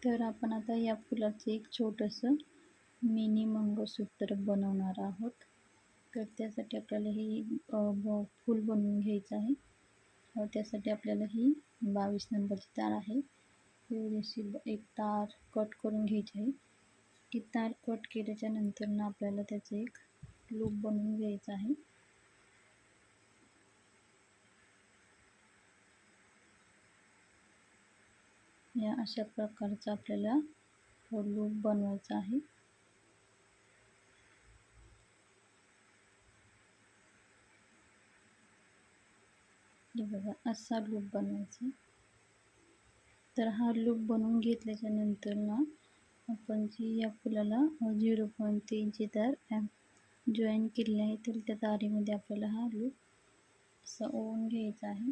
तर आपण आता या फुलाचं एक छोटंसं मिनी मंगळसूत्र बनवणार आहोत. तर त्यासाठी आपल्याला ही फूल बनवून घ्यायचं आहे. त्यासाठी आपल्याला ही 22 नंबरची तार आहे. एवढीशी एक तार कट करून घ्यायची आहे. ती तार कट केल्याच्या नंतर आपल्याला त्याचं एक लूप बनवून घ्यायचं आहे. या अशा प्रकारचा आपल्याला लूप बनवायचा आहे. हे बघा असा लूप बनवायचा. तर हा लूप बनवून घेतल्याच्या नंतर आपण जी या फुलाला 0.3 ची तार जॉईन केलेली आहे, तर त्या तारेमध्ये आपल्याला हा लूप असा ओवून घ्यायचा आहे.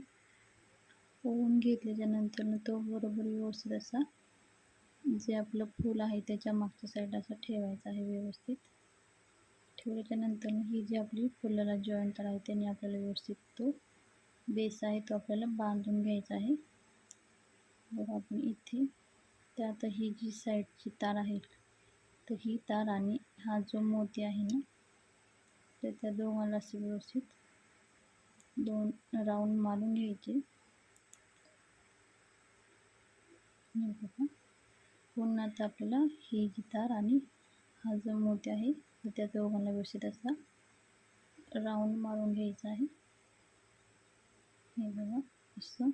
ओवून घेतल्याच्या नंतर तो बरोबर व्यवस्थित असा जे आपलं फूल आहे त्याच्या मागच्या साईडला असा ठेवायचा आहे. व्यवस्थित ठेवल्याच्या नंतर ही जी आपली फुलाला जॉईन तार आहे त्याने आपल्याला व्यवस्थित तो बेस आहे तो आपल्याला बांधून घ्यायचा आहे. बघा आपण इथे त्यात ही जी साईडची तार आहे तर ही तार आणि हा जो मोती आहे ना, तर त्या दोघांना असे व्यवस्थित 2 राऊंड मारून घ्यायचे. बघा पुन्हा आता आपल्याला ही जी तार आणि हा जो मोती आहे तर त्या दोघांना व्यवस्थित असा राऊंड मारून घ्यायचा आहे. हे बघा असं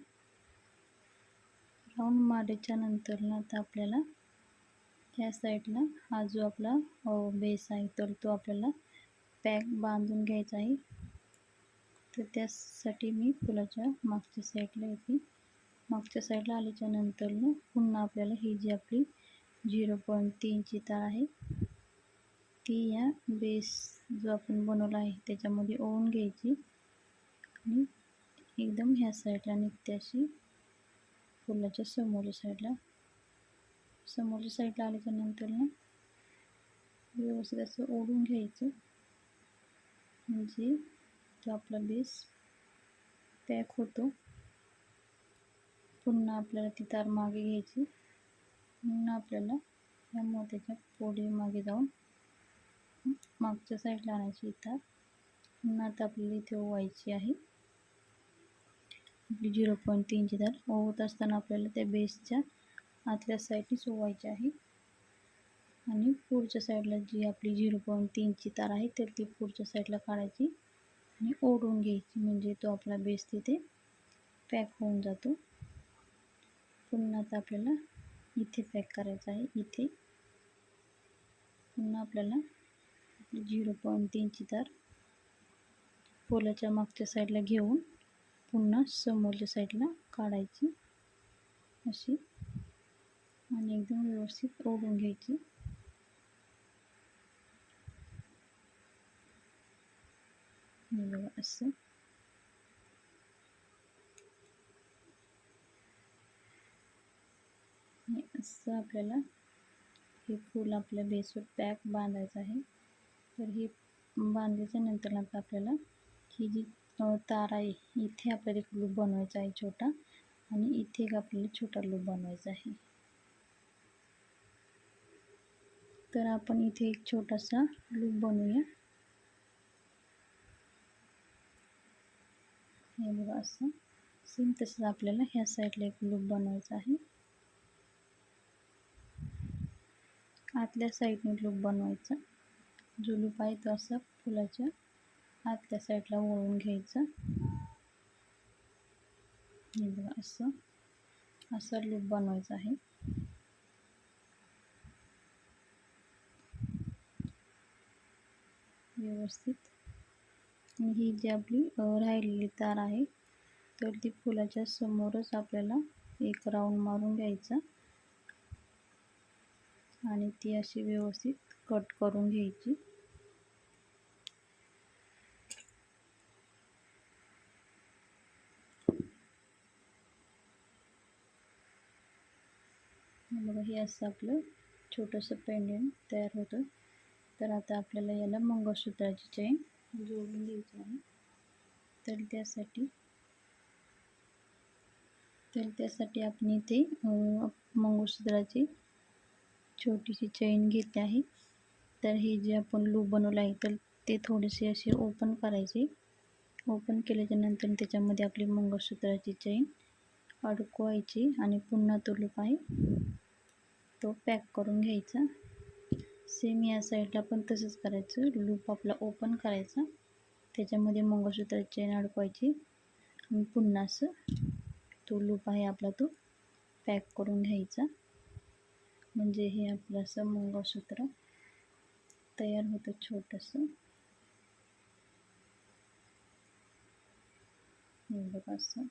राऊंड मारायच्या नंतर आता आपल्याला ह्या साईडला हा जो आपला बेस आहे तर तो आपल्याला पॅक बांधून घ्यायचा आहे. तर त्यासाठी मी फुलाच्या मागच्या साईडला येते. मागच्या साईडला आल्याच्या नंतर पुन्हा आपल्याला ही जी आपली 0.3 ची तार आहे ती या बेस जो आपण बनवला आहे त्याच्यामध्ये ओवून घ्यायची आणि एकदम ह्या साईडला निघते अशी फुलाच्या समोरच्या साईडला आल्याच्या नंतर व्यवस्थित असं ओढून घ्यायचं, म्हणजे तो आपला बेस पॅक होतो. पुन्हा आपल्याला ती तार मागे घ्यायची. पुन्हा आपल्याला या मोत्याच्या पुढे मागे जाऊन मागच्या साईडला आणायची तार. पुन्हा आता आपल्याला इथे ओवायची आहे आपली 0.3 ची तार. ओवत असताना आपल्याला त्या बेसच्या आतल्या साईडनीच ओवायची आहे आणि पुढच्या साईडला जी आपली 0.3 ची तार आहे तर ती पुढच्या साईडला काढायची आणि ओढून घ्यायची, म्हणजे तो आपला बेस तिथे पॅक होऊन जातो. पुन्हा आता आपल्याला इथे पॅक करायचा आहे. इथे पुन्हा आपल्याला 0.3 ची तार फुलाच्या मागच्या साईडला घेऊन पुन्हा समोरच्या साईडला काढायची अशी आणि एकदम व्यवस्थित ओढून घ्यायची. बघा असं असं आपल्याला हे फूल आपल्या बेसवर पॅक बांधायचं आहे. तर हे बांधल्याच्या नंतर आता आपल्याला ही जी तार आहे इथे आपल्याला एक लूप बनवायचा आहे छोटा आणि इथे एक आपल्याला छोटा लूप बनवायचा आहे. तर आपण इथे एक छोटासा लूप बनवूया. हे बघा असं सेम तसंच आपल्याला ह्या साईडला एक लूप बनवायचा आहे. आतल्या साईडने लूप बनवायचा. जो लूप आहे तो असा फुलाच्या आतल्या साईडला वळून घ्यायचा. हे बघा असा लूप बनवायचा आहे. व्यवस्थित. आणि ही जी आपली राहिलेली तार आहे तर ती फुलाच्या समोरच आपल्याला एक राऊंड मारून घ्यायचा आणि ती अशी व्यवस्थित कट करून घ्यायची. बघा हे असं आपलं छोटंसं पेंडंट तयार होतं. तर आता आपल्याला याला मंगळसूत्राची चेन जोडून घ्यायची आहे. तर त्यासाठी आपण इथे मंगळसूत्राची छोटीशी चैन घेतली आहे. तर हे जे आपण लूप बनवलं आहे तर ते थोडेसे असे ओपन करायचे. ओपन केल्याच्या नंतर त्याच्यामध्ये आपली मंगळसूत्राची चैन अडकवायची आणि पुन्हा तो लूप आहे तो पॅक करून घ्यायचा. सेम या साईडला पण तसंच करायचं. लूप आपला ओपन करायचा, त्याच्यामध्ये मंगळसूत्राची चैन अडकवायची आणि पुन्हा असं तो लूप आहे आपला तो पॅक करून घ्यायचा. म्हणजे हे आपलं असं मंगळसूत्र तयार होतं छोटंसं. हे बघा असं.